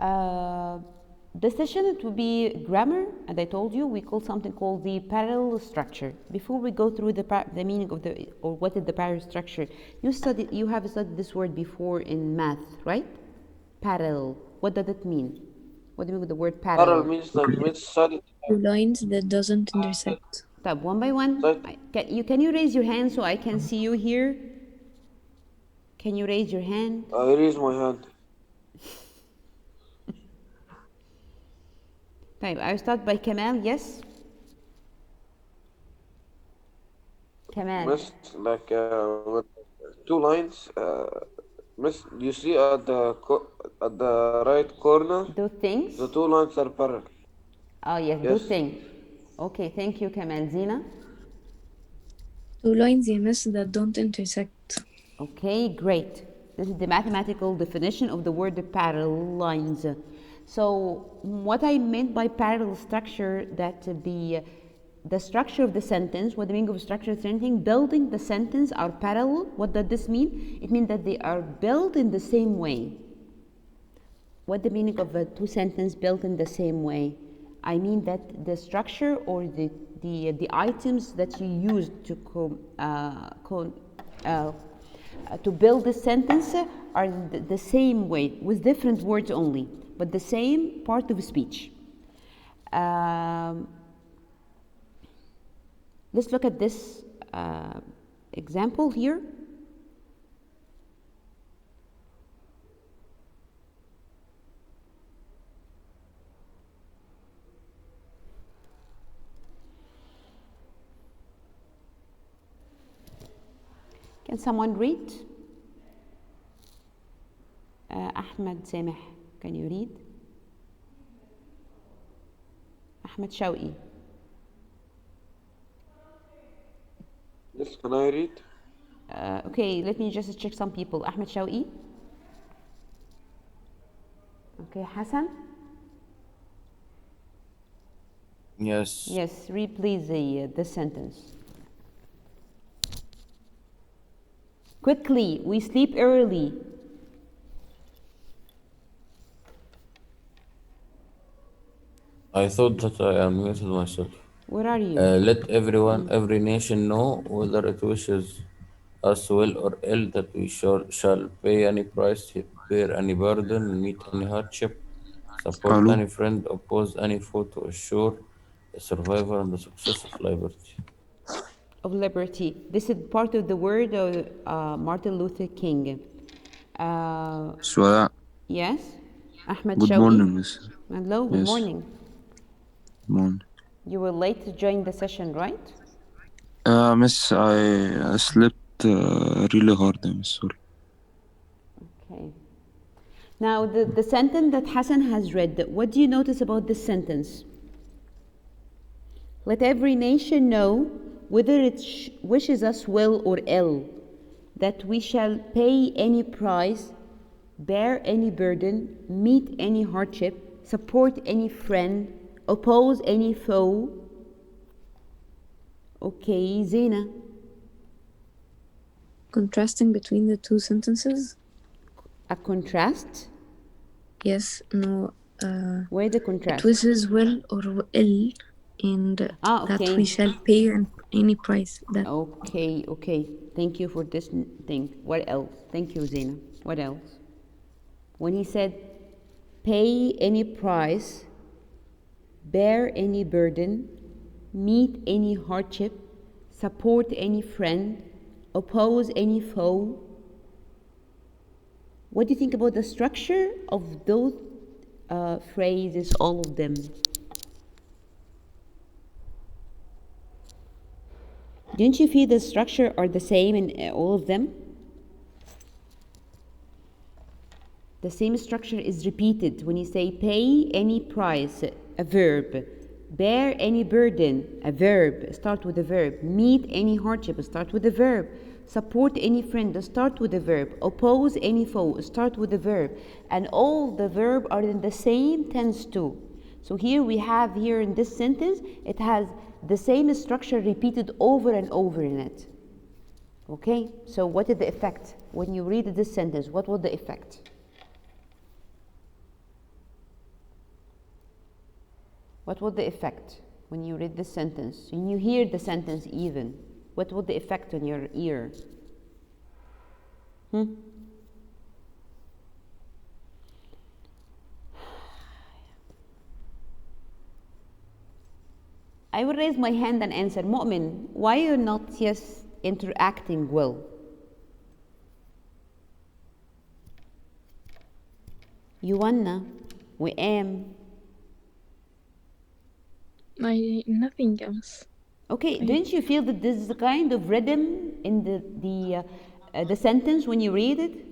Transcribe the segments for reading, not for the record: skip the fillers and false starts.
Uh, this session it will be grammar, and I told you we call something called the parallel structure. Before we go through the meaning of or what is the parallel structure, you have studied this word before in math, right? Parallel. What does it mean? What do you mean with the word Parallel parallel? means like mid side. Two lines that doesn't intersect. One by one. Can you raise your hand so I can see you here? Can you raise your hand? I raise my hand. I start by Kamal. Yes. Kamal. Miss, like with two lines. Miss, you see at the right corner, Those things. the two lines are parallel. Oh yes, Yes. those things. Okay, thank you, Kamal. Zina. Two lines, miss, that don't intersect. Okay, great. This is the mathematical definition of the word parallel lines. So what I meant by parallel structure, that the structure of the sentence, what the meaning of structure of sentence, building the sentence are parallel. What does this mean? It means that they are built in the same way. What the meaning of two sentences built in the same way? I mean that the structure or the items that you use to build this sentence are the same way, with different words only, but the same part of speech. Let's look at this example here. Can someone read? Ahmed Sameh, can you read? Ahmed Shawqi. Yes, can I read? Okay, let me just check some people. Ahmed Shawqi. Okay, Hassan. Yes. Yes, read please the sentence. Quickly, we sleep early. I thought that I unmuted myself. Where are you? Let every nation know, whether it wishes us well or ill, that we shall pay any price, bear any burden, meet any hardship, support Hello. any friend, oppose any foe, to assure the survival and the success of liberty. Of liberty. This is part of the word of Martin Luther King. Suara. Yes? Ahmed Good Shawqi. morning, miss. Hello, good Yes. morning. Good morning. You were late to join the session, right? Miss, I slept really hard, miss. Sorry. Okay. Now, the sentence that Hassan has read, what do you notice about this sentence? Let every nation know, whether it wishes us well or ill, that we shall pay any price, bear any burden, meet any hardship, support any friend, oppose any foe. Okay, Zena. Contrasting between the two sentences? A contrast? Yes, no. Where the contrast? It wishes well or ill, and that we shall pay any price. That. Okay. Thank you for this thing. What else? Thank you, Zena. What else? When he said, pay any price, bear any burden, meet any hardship, support any friend, oppose any foe. What do you think about the structure of those phrases, all of them? Didn't you feel the structure are the same in all of them? The same structure is repeated when you say pay any price, a verb, bear any burden, a verb, start with a verb, meet any hardship, start with a verb, support any friend, start with a verb, oppose any foe, start with a verb, and all the verb are in the same tense too. So here we have here in this sentence, it has the same structure repeated over and over in it. Okay, so what is the effect? When you read this sentence, what was the effect? What was the effect when you read this sentence? When you hear the sentence even, what was the effect on your ear? I will raise my hand and answer. Mu'min, why you're not interacting well? Yuanna, we am. Nothing else. Okay, didn't you feel that this is a kind of rhythm in the sentence when you read it?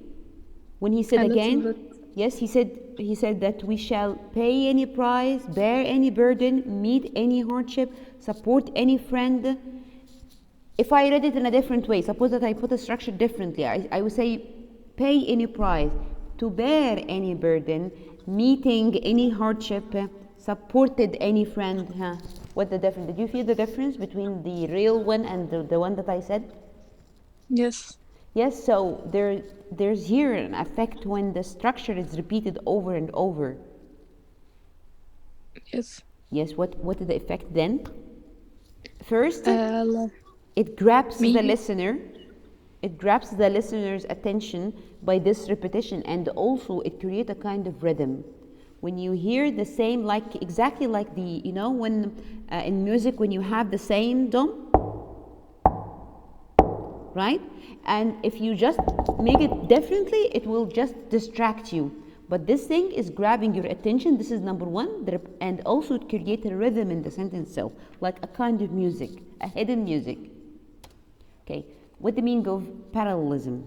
When he said again, yes, he said that we shall pay any price, bear any burden, meet any hardship, support any friend. If I read it in a different way, suppose that I put the structure differently, I would say pay any price, to bear any burden, meeting any hardship, supported any friend. What the difference? Did you feel the difference between the real one and the one that I said? Yes. Yes, so there's here an effect when the structure is repeated over and over. Yes. Yes, what is the effect then? First, Love. it grabs Me. the listener. It grabs the listener's attention by this repetition, and also it creates a kind of rhythm. When you hear the same, exactly like when in music, when you have the same dom, right? And if you just make it differently, it will just distract you. But this thing is grabbing your attention. This is number one. And also it creates a rhythm in the sentence itself, like a kind of music, a hidden music. Okay, what the meaning of parallelism?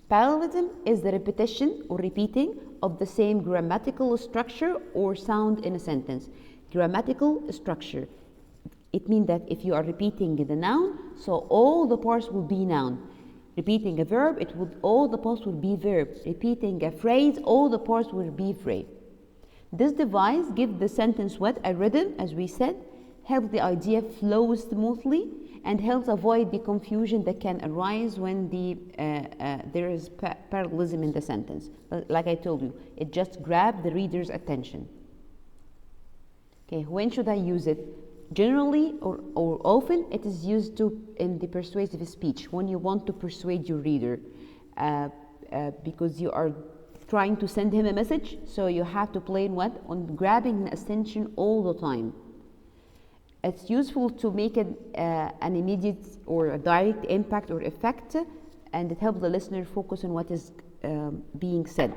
Parallelism is the repetition or repeating of the same grammatical structure or sound in a sentence. Grammatical structure. It means that if you are repeating the noun, so all the parts will be noun. Repeating a verb, all the parts will be verb. Repeating a phrase, all the parts will be phrase. This device gives the sentence a rhythm, as we said, helps the idea flow smoothly, and helps avoid the confusion that can arise when there is parallelism in the sentence. Like I told you, it just grabs the reader's attention. Okay, when should I use it? Generally or often it is used in the persuasive speech, when you want to persuade your reader, because you are trying to send him a message, so you have to play on grabbing his attention all the time. It's useful to make an immediate or a direct impact or effect, and it helps the listener focus on what is being said.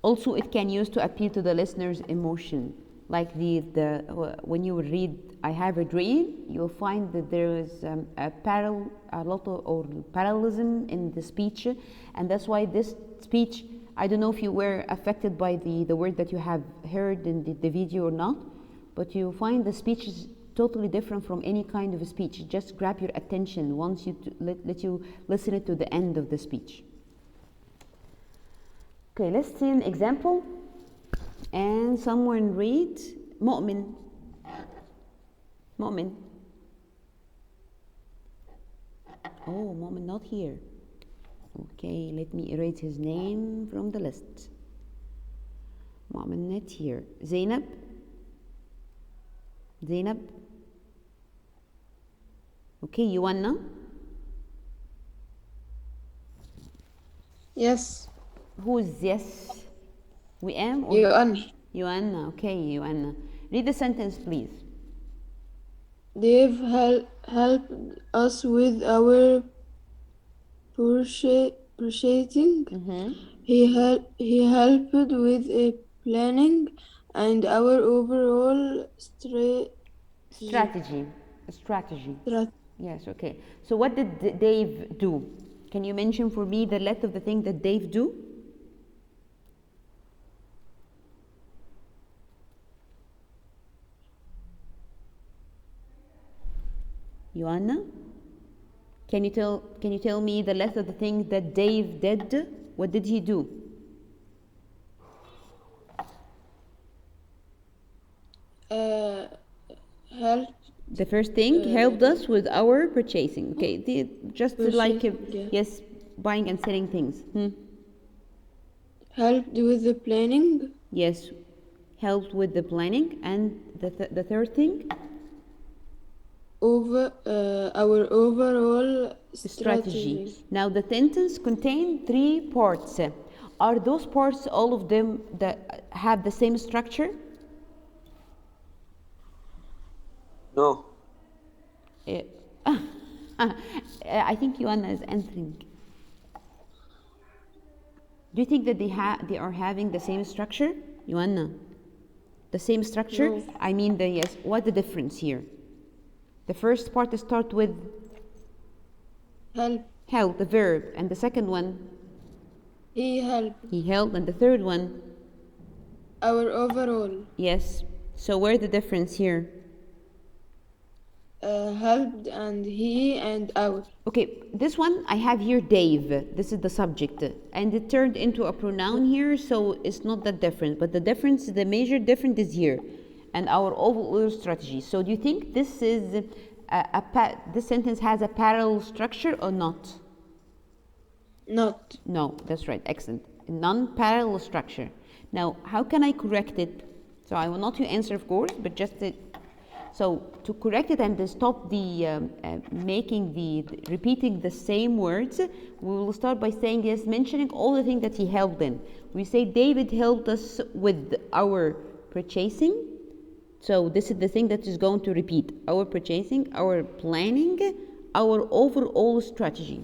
Also, it can use to appeal to the listener's emotion. Like when you read "I Have a Dream," you'll find that there is a lot of parallelism in the speech, and that's why this speech. I don't know if you were affected by the word that you have heard in the video or not, but you find the speech is totally different from any kind of a speech. It just grab your attention once you let you listen to the end of the speech. Okay, let's see an example. And someone read Mu'min. Mu'min. Oh, Mu'min not here. Okay, let me erase his name from the list. Mu'min not here. Zainab. Zainab. Okay, Yuanna. Yes. Who's yes? We am? Yuanna. Okay, Yuanna. Read the sentence, please. Dave helped us with our purchasing. Mm-hmm. He helped with planning and our overall strategy. Yes, okay. So what did Dave do? Can you mention for me the list of the things that Dave do? Joanna, can you tell me the list of the things that Dave did? What did he do? Help. The first thing helped us with our purchasing. Okay, yes, buying and selling things. Helped with the planning. Yes, Helped with the planning. And the third thing? Our overall strategy. Now the sentence contains 3 parts. Are those parts, all of them, that have the same structure? No. I think Joanna is answering. Do you think that they are having the same structure, Joanna? The same structure? No. I mean, yes. What's the difference here? The first part starts with Help. the verb, and the second one, He helped. he helped, and the third one, Our overall. yes. So where's the difference here? Helped and he and our. Okay, this one I have here Dave. This is the subject, and it turned into a pronoun here, so it's not that different. But the difference, the major difference is here, and our overall strategy. So do you think this is this sentence has a parallel structure or not? Not. No, that's right. Excellent. Non-parallel structure. Now, how can I correct it? So I will not you answer, of course, but just so to correct it and to stop the repeating the same words, we will start by saying yes, mentioning all the things that he helped in. We say David helped us with our purchasing. So this is the thing that is going to repeat: our purchasing, our planning, our overall strategy.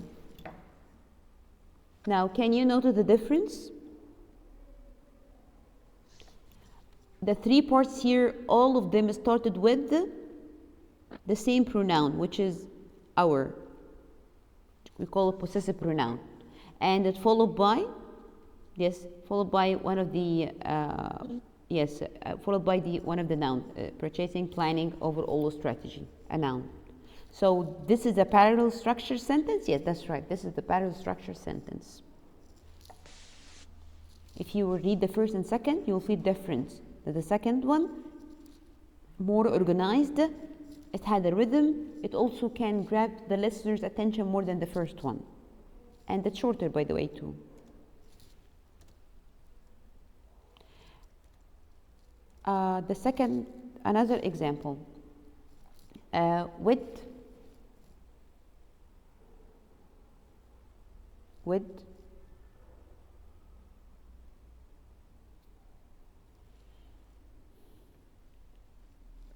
Now, can you notice the difference? The 3 parts here, all of them started with the same pronoun, which is our. We call it possessive pronoun. And it followed by, followed by one of the, followed by one of the noun, purchasing, planning, overall strategy, a noun. So this is a parallel structure sentence? Yes, that's right. This is the parallel structure sentence. If you read the first and second, you will see difference. That the second one, more organized, it had a rhythm, it also can grab the listener's attention more than the first one. And it's shorter, by the way, too. The second, another example. With.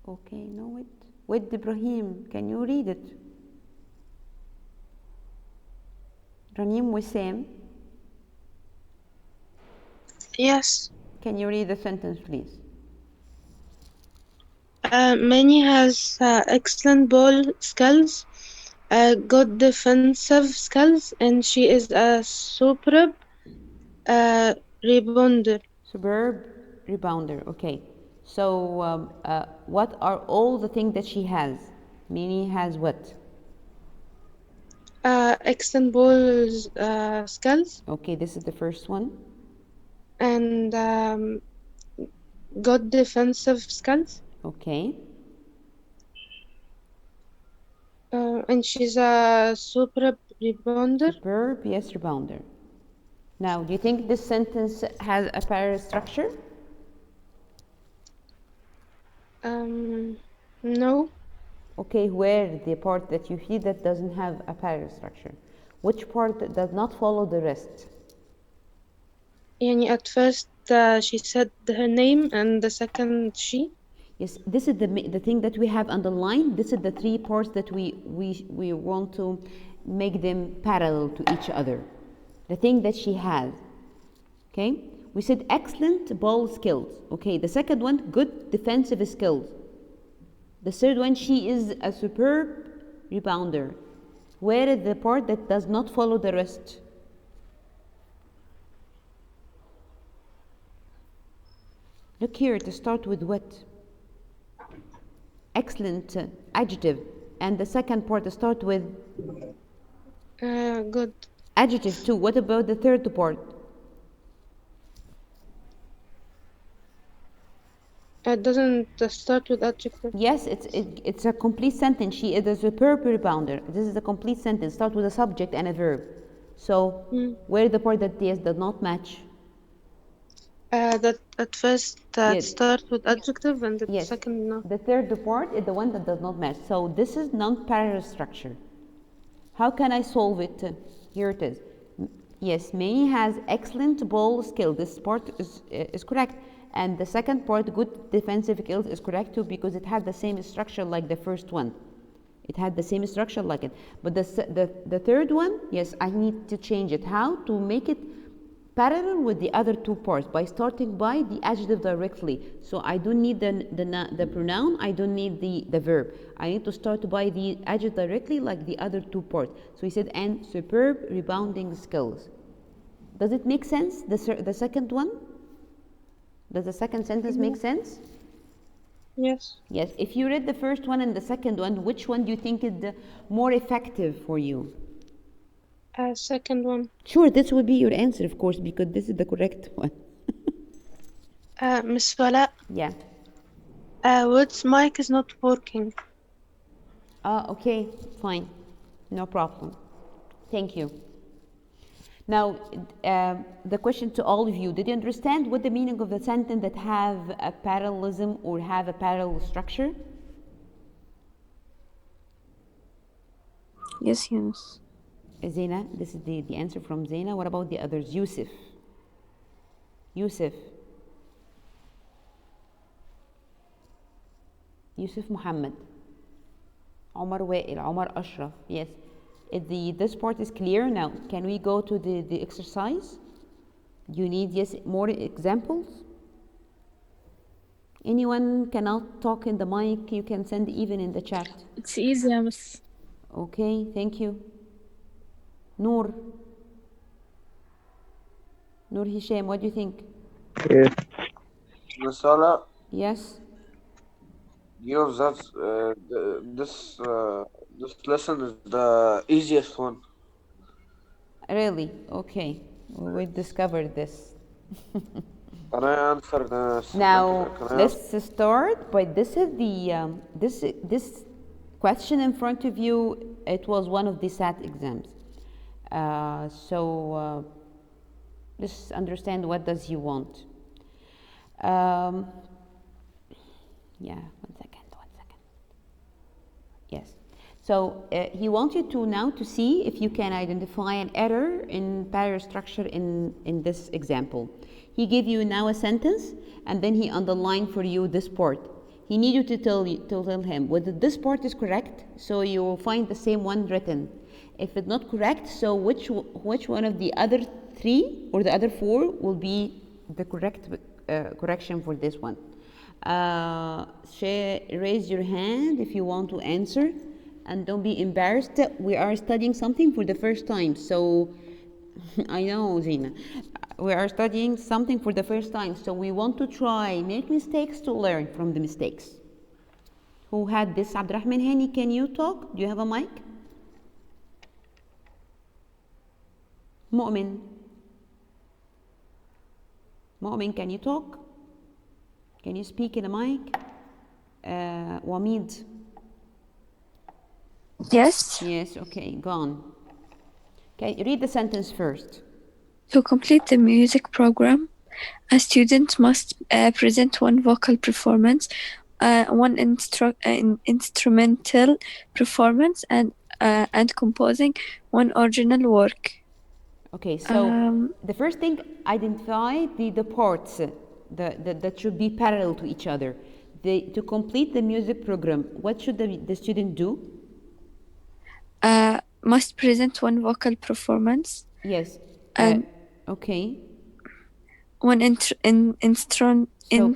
Okay, no, with Ibrahim. Can you read it? Ranim Wissam. Yes. Can you read the sentence, please? Manny has excellent ball skills, good defensive skills, and she is a superb rebounder. Superb rebounder, okay. So, what are all the things that she has? Minnie has what? Excellent ball skills. Okay, this is the first one. And good defensive skills. Okay. And she's a superb rebounder. Superb, yes, rebounder. Now, do you think this sentence has a parallel structure? No. Okay, where the part that you see that doesn't have a parallel structure? Which part does not follow the rest? Yani at first she said her name and the second she. Yes, this is the thing that we have underlined. This is the 3 parts that we want to make them parallel to each other. The thing that she has. Okay? We said excellent ball skills. Okay, the second one, good defensive skills. The third one, she is a superb rebounder. Where is the part that does not follow the rest? Look here, to start with what? Excellent adjective. And the second part to start with? Good. Adjective too. What about the third part? It doesn't start with adjective. Yes, it's a complete sentence. She is a superb rebounder. This is a complete sentence. Start with a subject and a verb. So, where is the part that does not match? That at first Yes. start with adjective and the Yes. second no. The third part is the one that does not match. So this is non-parallel structure. How can I solve it? Here it is. Yes, Manny has excellent ball skill. This part is correct. And the second part, good defensive skills, is correct too, because it had the same structure like the first one. It had the same structure like it. But the third one, yes, I need to change it. How? To make it parallel with the other two parts by starting by the adjective directly. So I don't need the pronoun, I don't need the verb. I need to start by the adjective directly like the other two parts. So he said, and superb rebounding skills. Does it make sense, the second one? Does the second sentence make sense? Yes. Yes. If you read the first one and the second one, which one do you think is the more effective for you? Second one. Sure, this would be your answer, of course, because this is the correct one. Miss Wala, Yeah. Wood's mic is not working. Okay, fine. No problem. Thank you. Now, the question to all of you, did you understand what the meaning of the sentence that have a parallelism or have a parallel structure? Yes, Yunus. Zaina, this is the answer from Zaina. What about the others? Yusuf. Yusuf Muhammad. Omar Wa'il, Omar Ashraf. Yes. This part is clear now. Can we go to the exercise? You need, yes, more examples? Anyone cannot talk in the mic, you can send even in the chat. It's easy, Miss. Okay, thank you. Noor Hisham, what do you think? Yes. Masala, Yes? you know that this lesson is the easiest one. Really? Okay. We discovered this. Can I answer this? Now, Can I let's start, but this is the, this question in front of you, it was one of the SAT exams. Just understand what does he want. Yeah, one second. Yes. So he wants you to now to see if you can identify an error in parallel structure in this example. He gave you now a sentence and then he underlined for you this part. He needs you to tell him whether this part is correct, so you will find the same one written. If it's not correct, so which one of the other three or the other four will be the correct correction for this one. Raise your hand if you want to answer, and don't be embarrassed. We are studying something for the first time, so I know, Zina. We are studying something for the first time, so we want to try, make mistakes to learn from the mistakes. Who had this? Abdurrahman Hani, can you talk? Do you have a mic? Mu'min, can you talk? Can you speak in a mic? Wamid? Yes. Yes, okay, gone. Okay, read the sentence first. To complete the music program, a student must present one vocal performance, one instrumental performance, and composing one original work. Okay, so the first thing, identify the parts that should be parallel to each other. To complete the music program, what should the student do? Must present one vocal performance. Yes. Okay. One instrument. So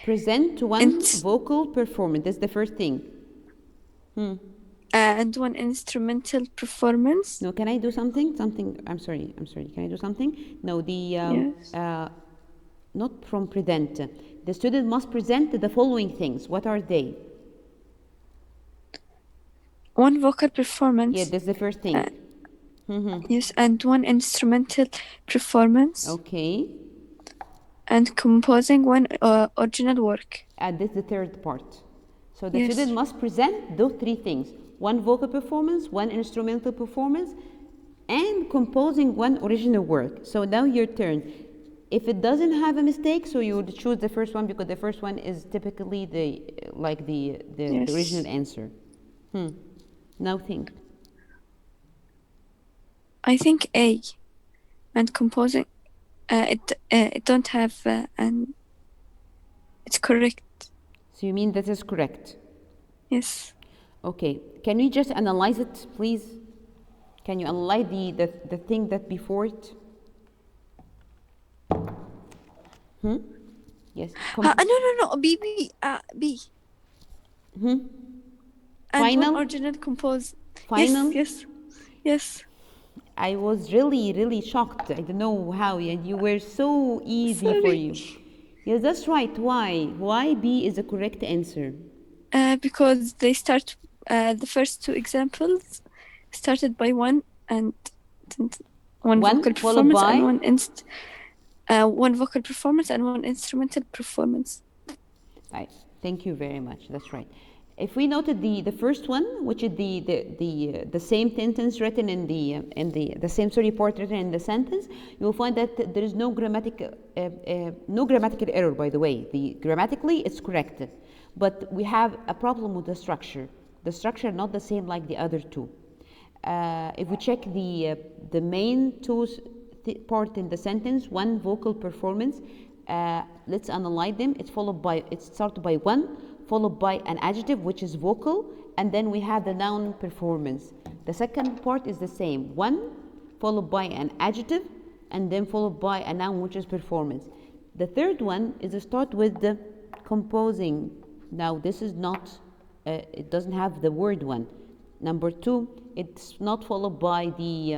present one vocal performance. That's the first thing. And one instrumental performance. No, can I do something? I'm sorry. Can I do something? No, yes. Not from present. The student must present the following things. What are they? One vocal performance. Yeah, that's the first thing. Yes, and one instrumental performance. Okay. And composing one original work. This is the third part. So the student must present those three things. One vocal performance, one instrumental performance, and composing one original work. So now your turn. If it doesn't have a mistake, so you would choose the first one because the first one is typically the Yes. original answer. Now think. I think A. And composing, it don't have an. It's correct. So you mean that is correct? Yes. Okay. Can we just analyze it, please? Can you analyze the thing that before it? Yes. No. B. B. And Final? one original compose. Final? Yes. I was really shocked. I don't know how, and you were so easy for Sorry. you. Yes, that's right. Why? Why B is the correct answer? Because they start. The first two examples started by one and one vocal followed performance by? and one vocal performance and one instrumental performance. Right. Thank you very much. That's right. If we noted the first one, which is the same sentence written in the same part written in the sentence, you will find that there is no grammatical error. By the way, grammatically it's correct, but we have a problem with the structure. The structure not the same like the other two. If we check the main two part in the sentence, one vocal performance. Let's analyze them. It started by one, followed by an adjective which is vocal, and then we have the noun performance. The second part is the same, one followed by an adjective, and then followed by a noun which is performance. The third one is to start with the composing. Now this is not, it doesn't have the word one. Number two, it's not followed by the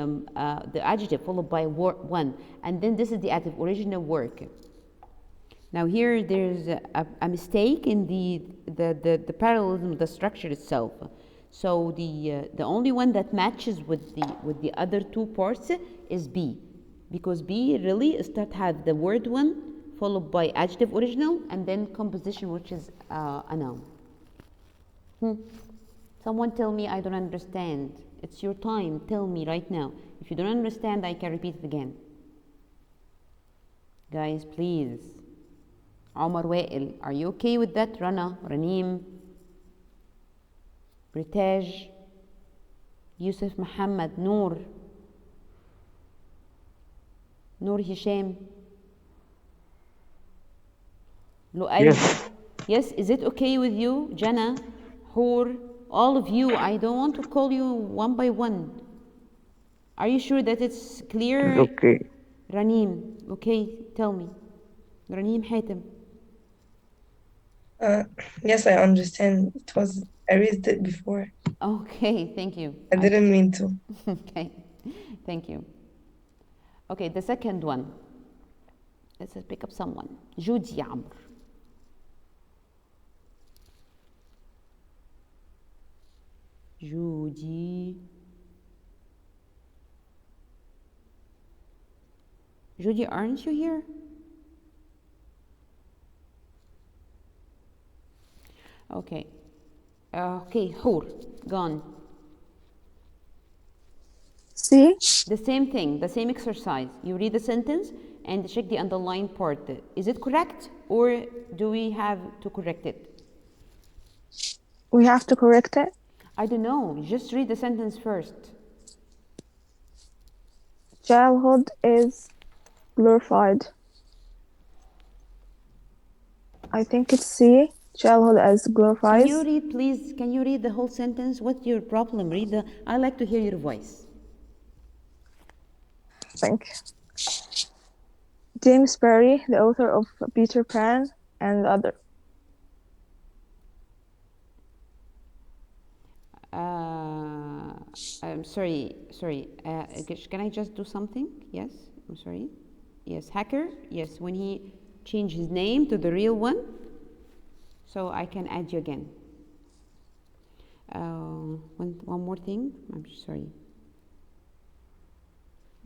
adjective, followed by one, and then this is the adjective, original work. Now here there's a mistake in the parallelism of the structure itself. So the only one that matches with the other two parts is B, because B really have the word one followed by adjective original and then composition, which is a noun. Someone tell me I don't understand. It's your time. Tell me right now. If you don't understand, I can repeat it again. Guys, please. Omar Wael, are you okay with that? Rana, Ranim, Britaj, Yusuf Muhammad, Noor Hisham, Lu'ay. Yes, is it okay with you? Jana, Hoor, all of you. I don't want to call you one by one. Are you sure that it's clear? Okay. Ranim, okay, tell me. Ranim Hatem. Yes, I understand. I read it before. Okay, thank you. I didn't mean to. Okay, thank you. Okay, the second one. Let's just pick up someone. Judy Amr. Judy. Judy, aren't you here? Okay. Okay, Hoor, gone. See? The same thing, the same exercise. You read the sentence and check the underlined part. Is it correct or do we have to correct it? We have to correct it. I don't know. Just read the sentence first. Childhood is glorified. I think it's C. Childhood as glorified. Can you read, please? Can you read the whole sentence? What's your problem? I like to hear your voice. Thank you. James Barrie, the author of Peter Pan and other. I'm sorry. Can I just do something? Yes, I'm sorry. Yes, hacker. Yes, when he changed his name to the real one, so I can add you again. One more thing. I'm sorry.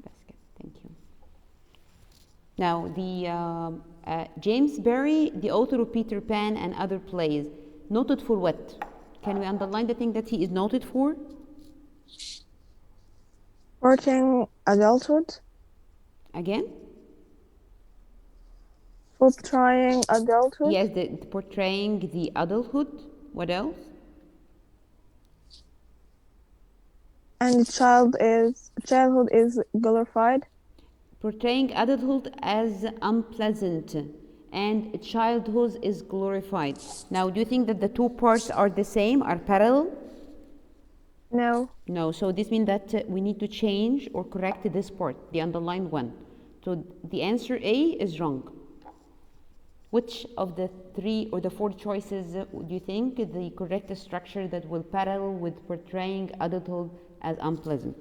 Basket. Thank you. Now the James Barrie, the author of Peter Pan and other plays, noted for what? Can we underline the thing that he is noted for? Courting adulthood. Again? Portraying adulthood. Yes, portraying the adulthood. What else? And childhood is glorified. Portraying adulthood as unpleasant and childhood is glorified. Now, do you think that the two parts are the same, are parallel? No. No, so this means that we need to change or correct this part, the underlined one. So the answer A is wrong. Which of the 3 or the 4 choices do you think the correct structure that will parallel with portraying adulthood as unpleasant?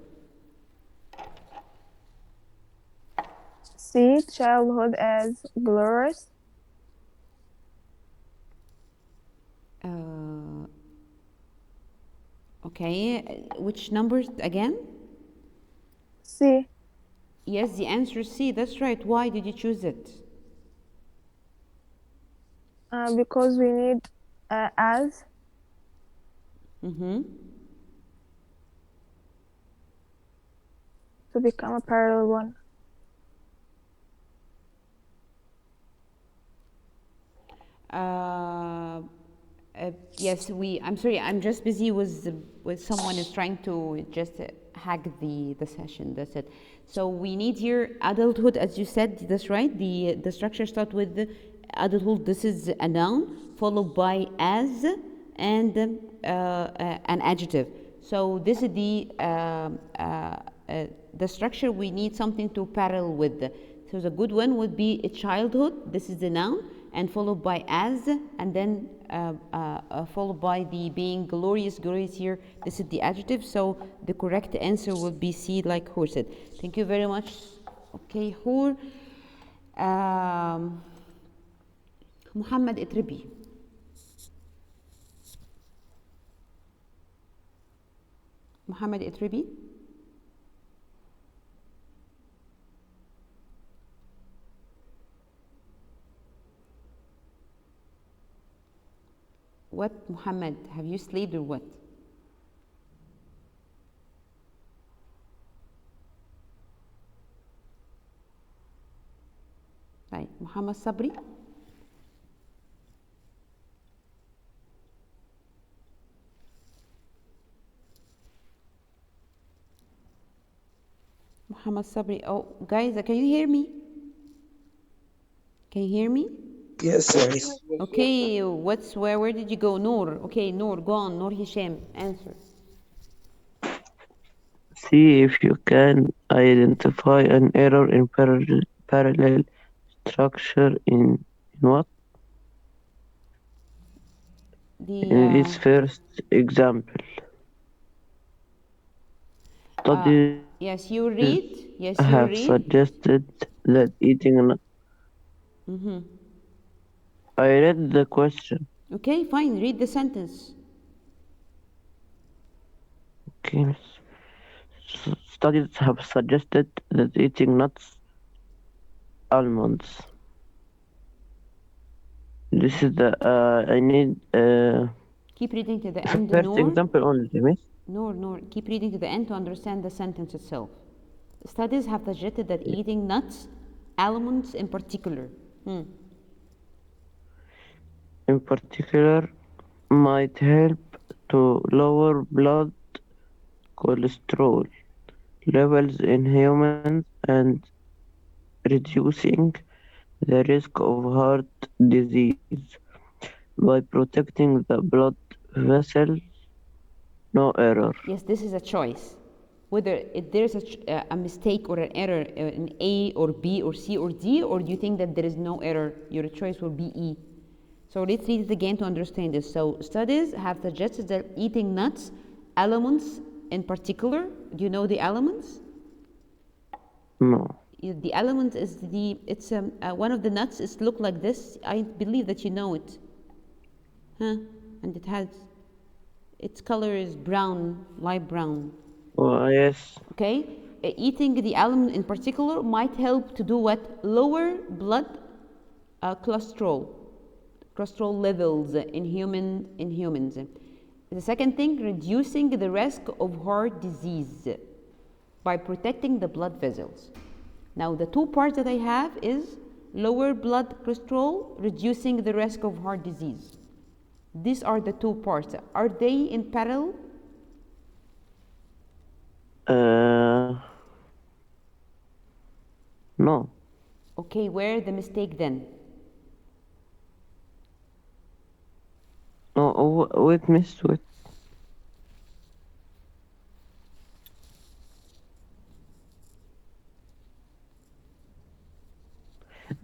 C, childhood as glorious. Okay, which numbers again? C, Yes, the answer is C, that's right. Why did you choose it? because we need as. Mm-hmm. To become a parallel one. Yes, I'm sorry, I'm just busy with someone is trying to just hack the session, that's it. So we need here adulthood, as you said, that's right. The structure starts with the adulthood, this is a noun, followed by as and an adjective. So this is the structure we need something to parallel with. So the good one would be a childhood, this is the noun, and followed by as, and then followed by the being glorious here, this is the adjective. So the correct answer would be C, like Hur said. Thank you very much. Okay, Hur. Muhammad Itribi. Muhammad Itribi. What, Muhammad? Have you slept or what? Right, Muhammad Sabri. Muhammad Sabri. Oh, guys, can you hear me? Can you hear me? Yes, yes. Okay, where did you go? Noor. Okay, Noor, go on. Noor Hisham, answer. See if you can identify an error in parallel structure in what? In this first example. Studies yes, you read. Yes, you have read. suggested that eating. I read the question. Okay, fine. Read the sentence. Okay. Studies have suggested that eating nuts, almonds. This is the I need Keep reading to the end. first Noor. example only, miss. Noor. Keep reading to the end to understand the sentence itself. Studies have suggested that eating nuts, almonds in particular. In particular, might help to lower blood cholesterol levels in humans and reducing the risk of heart disease by protecting the blood vessels. No error. Yes, this is a choice. Whether there's a mistake or an error in A or B or C or D, or do you think that there is no error? Your choice will be E. So let's read it again to understand this. So studies have suggested that eating nuts, almonds in particular, do you know the almonds? No. The almonds is it's one of the nuts. It's look like this. I believe that you know it. Huh? And its color is brown, light brown. Oh, yes. Okay? Eating the almond in particular might help to do what? Lower blood cholesterol levels in humans. The second thing, reducing the risk of heart disease by protecting the blood vessels. Now, the two parts that I have is lower blood cholesterol, reducing the risk of heart disease. These are the two parts. Are they in parallel? No. Okay, where the mistake then? No, wait, miss, wait.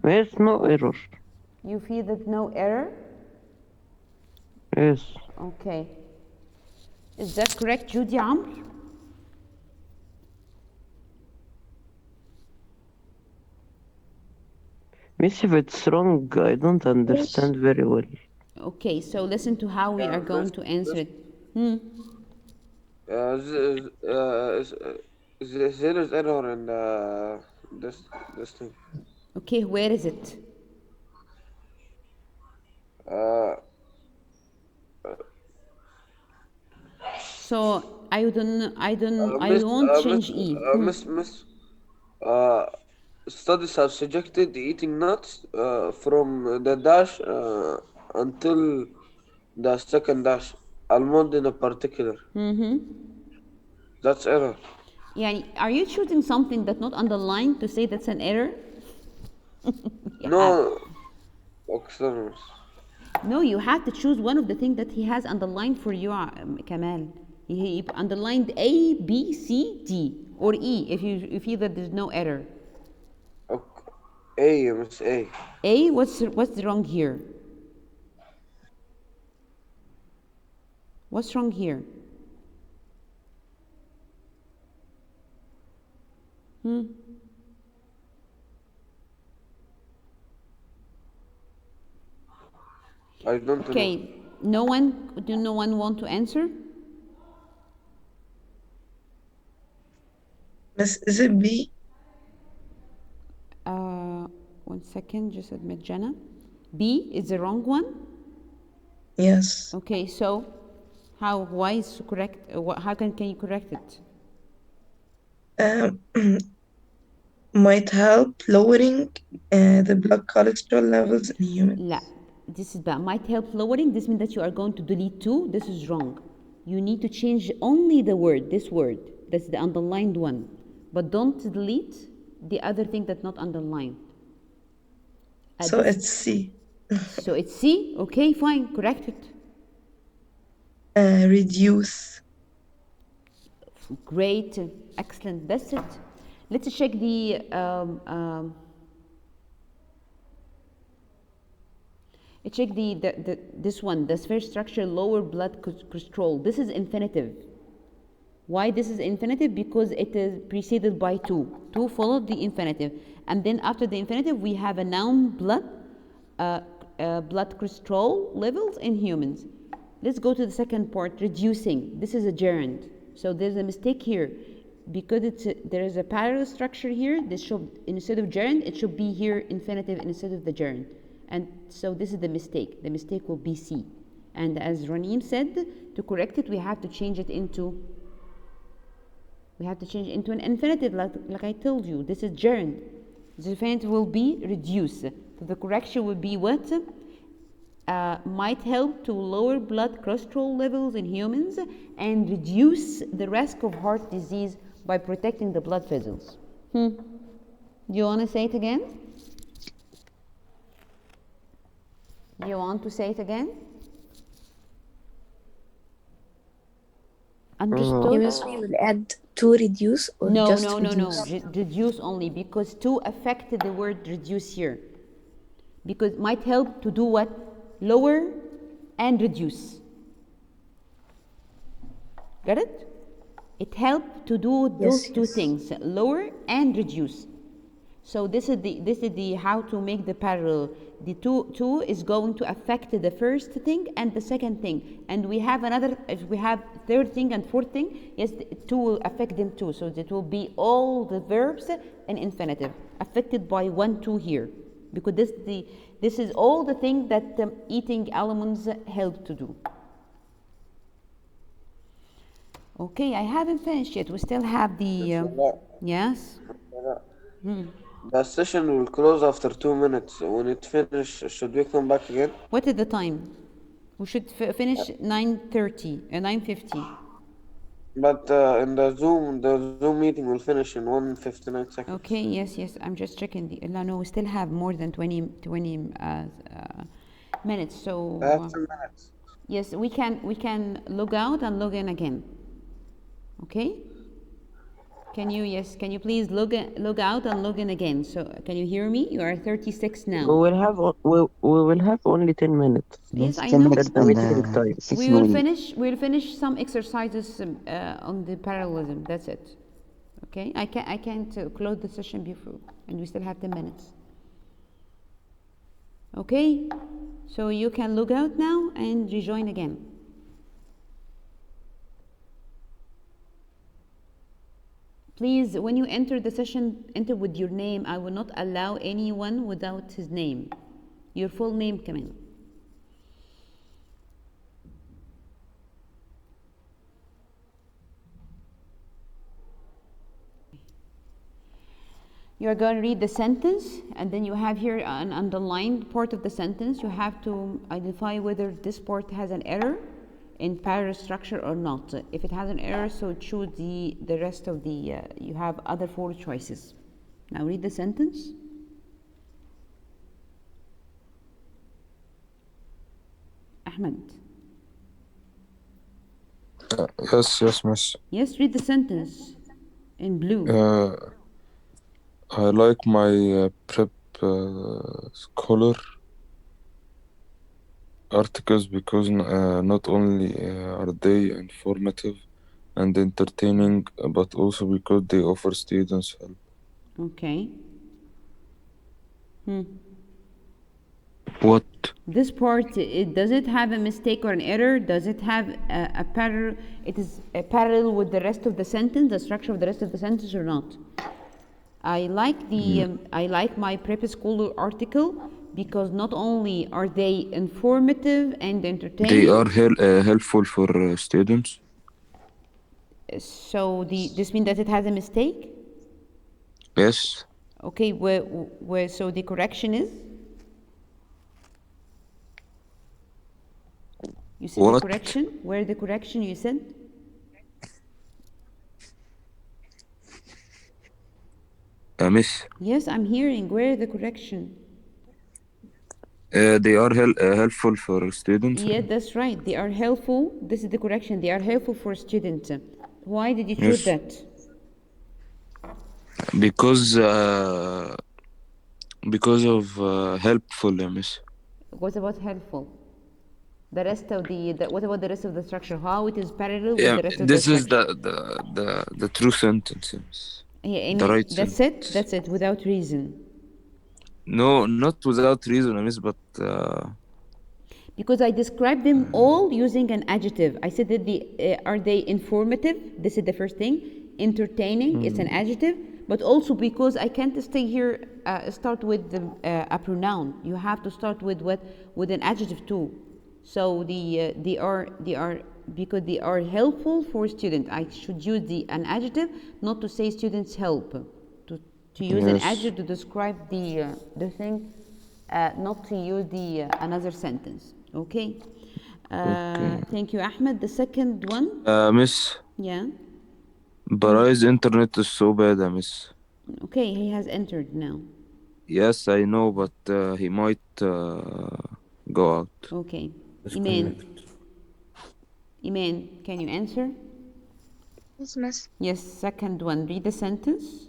There's no error. You feel that no error? Yes. Okay. Is that correct, Judy Amr? Miss, if it's wrong, I don't understand very well. Okay, so listen to how we are going to answer it. There is error in this thing. Okay, where is it? So I won't change E. Studies have suggested eating nuts from the dash until the second dash, almond in a particular. That's error. Yeah, are you choosing something that's not underlined to say that's an error? No, externals. No, you have to choose one of the things that he has underlined for you, Kamal. He underlined A, B, C, D, or E if you feel that there's no error. A, Miss A. A, what's wrong here? What's wrong here? I don't know. Okay, no one want to answer? Miss, is it B? 1 second, just admit Jana. B is the wrong one? Yes. Okay, so why is correct? How can you correct it? Might help lowering the blood cholesterol levels in humans. لا, this is bad. Might help lowering. This means that you are going to delete 2. This is wrong. You need to change only the word, this word. That's the underlined one. But don't delete the other thing that's not underlined. So it's C. So it's C? Okay, fine. Correct it. Reduce. Great. Excellent. That's it. Let's check the this one, the sphere structure, lower blood cholesterol. This is infinitive. Why this is infinitive? Because it is preceded by 2. 2 followed the infinitive, and then after the infinitive we have a noun blood cholesterol levels in humans. Let's go to the second part, reducing. This is a gerund, so there's a mistake here because there is a parallel structure here. This should, instead of gerund, it should be here infinitive instead of the gerund, and so this is the mistake. The mistake will be C, and as Ranim said, to correct it we have to change it into an infinitive, like I told you. This is gerund. The infinitive will be reduce. So the correction would be what? Might help to lower blood cholesterol levels in humans and reduce the risk of heart disease by protecting the blood vessels. Do you want to say it again? You want to say it again? Understood? Yes, we will add to reduce or No, just no, reduce? reduce only, because to affected the word reduce here. Because might help to do what? Lower and reduce. Got it? It helped to do those two things, lower and reduce. So this is the how to make the parallel. The two is going to affect the first thing and the second thing, and we have another. If we have third thing and fourth thing, yes, the 2 will affect them too. So it will be all the verbs and infinitive affected by 1, 2 here, because this is all the thing that eating almonds help to do. Okay, I haven't finished yet. We still have the yes. The session will close after 2 minutes. When it finishes, should we come back again? What is the time? We should finish 9:30, 9:50. But in the Zoom meeting will finish in 1:59 seconds. Okay, yes, I'm just checking the, no, we still have more than 20 minutes, so I have 10 minutes. yes, we can log out and log in again. Okay? Can you please log out and log in again? So can you hear me? You are 36 now. we will have only 10 minutes. Yes, I 10 know. minutes That's the and meeting time. 6 We will minutes. finish some exercises on the parallelism. That's it. Okay? I can't close the session before, and we still have 10 minutes. Okay? So you can log out now and rejoin again. Please, when you enter the session, enter with your name. I will not allow anyone without his name. Your full name, كمان. You are going to read the sentence, and then you have here an underlined part of the sentence. You have to identify whether this part has an error in parallel structure or not. If it has an error, so choose the rest of the, you have other 4 choices. Now read the sentence. Ahmed. Yes, miss. Yes, read the sentence in blue. I like my prep scholar articles because not only are they informative and entertaining, but also because they offer students help. Okay. What? This part, does it have a mistake or an error? Does it have a parallel? It is parallel with the rest of the sentence, the structure of the rest of the sentence, or not? I like the I like my prep school article because not only are they informative and entertaining. They are helpful for students. So this means that it has a mistake? Yes. Okay, where so the correction is? You said What? the correction? Where the correction you said? Miss. Yes, I'm hearing. Where the correction? They are helpful for students. Yeah, that's right. They are helpful. This is the correction. They are helpful for students. Why did you choose that? Because of helpful, miss. What about helpful? The rest of what about the rest of the structure? How it is parallel with the rest of the structure? This is the true sentence. Yeah, I mean, the right that's sentence. That's it. Without reason. No, not without reason, miss, but because I described them all using an adjective. I said that are they informative? This is the first thing. Entertaining, it's an adjective. But also because I can't stay here, start with a pronoun. You have to start with an adjective too. So they are because they are helpful for students. I should use an adjective, not to say students help. To use an adjective to describe the thing, not to use another sentence. Okay. Thank you, Ahmed. The second one. Miss. Yeah. Barai's internet is so bad, miss. Okay, he has entered now. Yes, I know, but he might go out. Okay. Iman, can you answer? Yes, miss. Yes, second one. Read the sentence.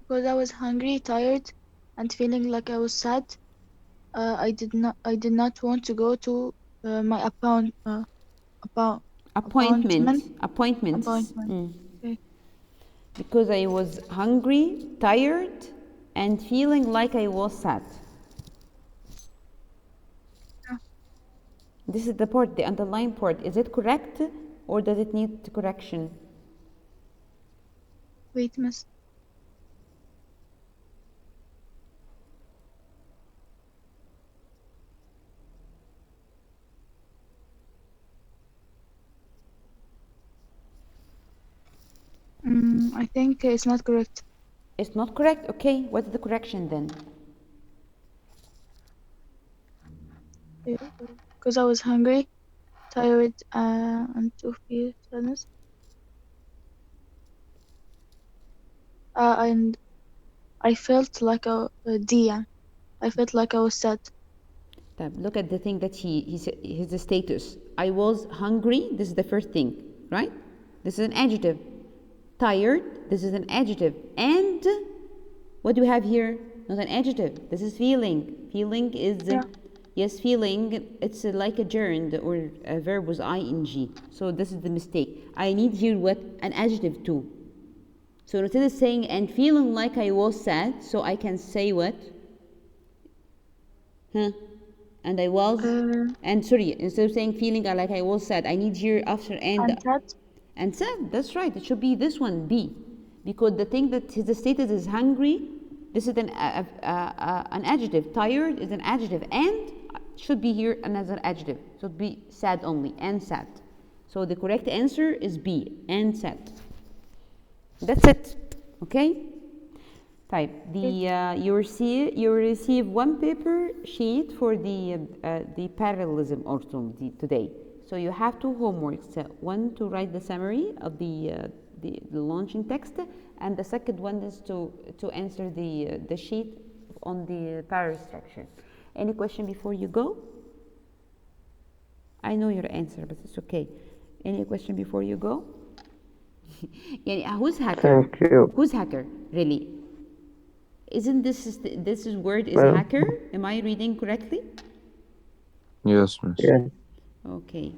Because I was hungry, tired, and feeling like I was sad, I did not want to go to my appointment. Okay. Because I was hungry, tired, and feeling like I was sad. Yeah. This is the part, the underlined part. Is it correct or does it need correction? Wait, miss. I think it's not correct. It's not correct. Okay, what's the correction then? Because I was hungry, tired, and to feel sadness. And I felt like I felt like I was sad. Look at the thing that his status. I was hungry. This is the first thing, right? This is an adjective. Tired. This is an adjective. And what do we have here? Not an adjective. This is feeling. Feeling is yes, feeling. It's like a gerund or a verb was ing. So this is the mistake. I need here what? An adjective too. So instead of saying and feeling like I was sad, so I can say what? And I was, and sorry, instead of saying feeling like I was sad, I need here after and sad. And sad, that's right. It should be this one, B. Because the thing that his status is hungry, this is an adjective. Tired is an adjective. And should be here another adjective. So it be sad only, and sad. So the correct answer is B, and sad. That's it. Okay? Type you receive one paper sheet for the parallelism also today. So you have two homeworks. One to write the summary of the launching text, and the second one is to answer the sheet on the parallel structure. Any question before you go? I know your answer, but it's okay. Any question before you go? Who's hacker? Thank you. Who's hacker? Really? Isn't this word is Well, hacker? Am I reading correctly? Yes, miss. Yeah. Okay.